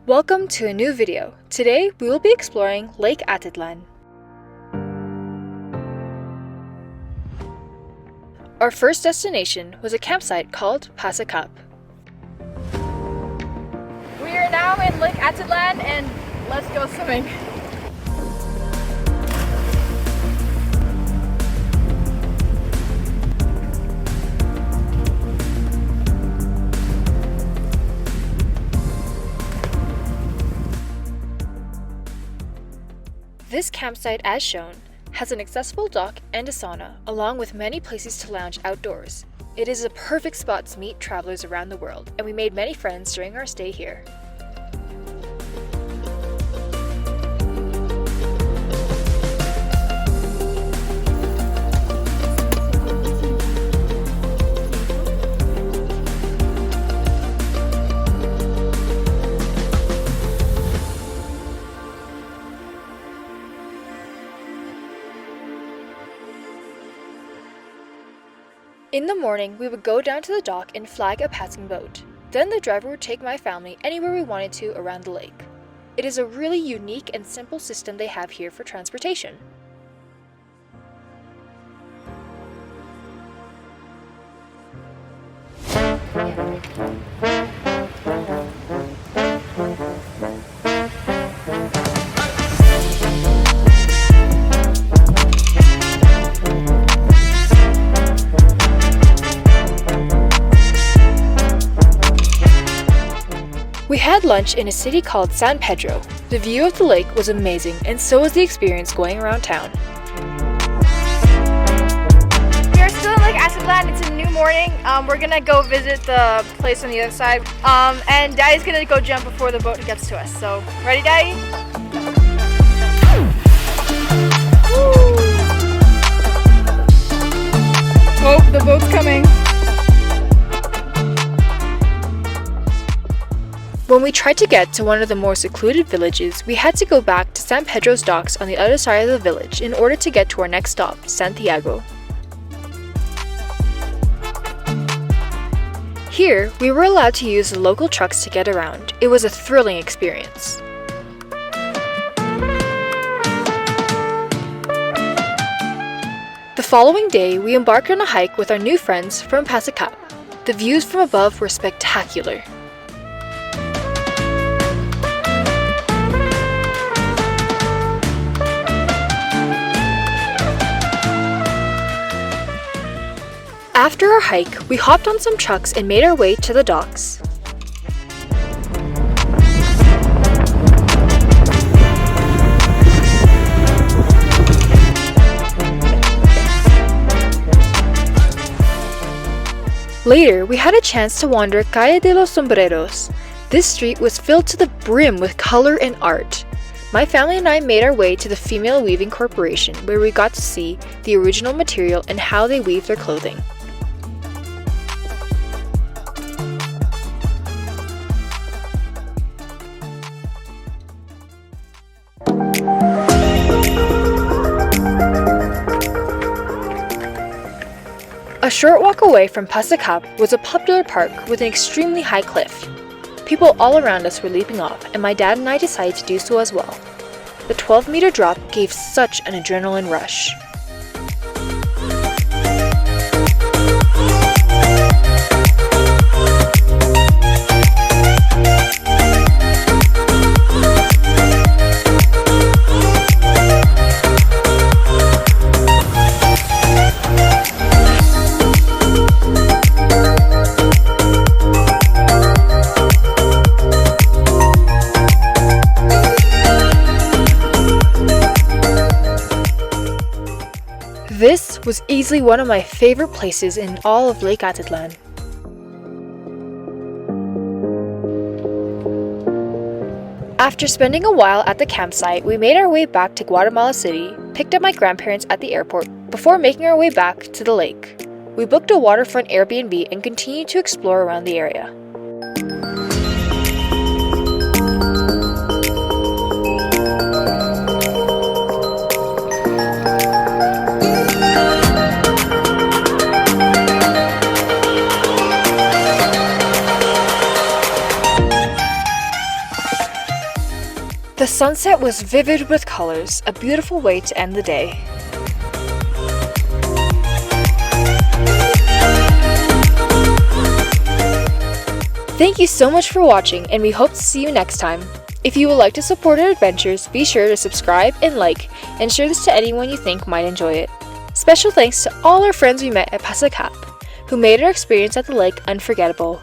Welcome to a new video. Today we will be exploring Lake Atitlan. Our first destination was a campsite called Pasakap. We are now in Lake Atitlan and let's go swimming. This campsite, as shown, has an accessible dock and a sauna, along with many places to lounge outdoors. It is a perfect spot to meet travelers around the world, and we made many friends during our stay here. In the morning, we would go down to the dock and flag a passing boat. Then the driver would take my family anywhere we wanted to around the lake. It is a really unique and simple system they have here for transportation. We had lunch in a city called San Pedro. The view of the lake was amazing, and so was the experience going around town. We are still in Lake Atitlan. It's a new morning. We're gonna go visit the place on the other side. And Daddy's gonna go jump before the boat gets to us. So, ready, Daddy? Woo! Oh, the boat's coming. When we tried to get to one of the more secluded villages, we had to go back to San Pedro's docks on the other side of the village in order to get to our next stop, Santiago. Here, we were allowed to use the local trucks to get around. It was a thrilling experience. The following day, we embarked on a hike with our new friends from Pasakap. The views from above were spectacular. After our hike, we hopped on some trucks and made our way to the docks. Later, we had a chance to wander Calle de los Sombreros. This street was filled to the brim with color and art. My family and I made our way to the Female Weaving Corporation, where we got to see the original material and how they weave their clothing. A short walk away from Pasakap was a popular park with an extremely high cliff. People all around us were leaping off, and my dad and I decided to do so as well. The 12-meter drop gave such an adrenaline rush. This was easily one of my favorite places in all of Lake Atitlan. After spending a while at the campsite, we made our way back to Guatemala City, picked up my grandparents at the airport, before making our way back to the lake. We booked a waterfront Airbnb and continued to explore around the area. The sunset was vivid with colors, a beautiful way to end the day. Thank you so much for watching, and we hope to see you next time. If you would like to support our adventures, be sure to subscribe and like, and share this to anyone you think might enjoy it. Special thanks to all our friends we met at Pasakap, who made our experience at the lake unforgettable.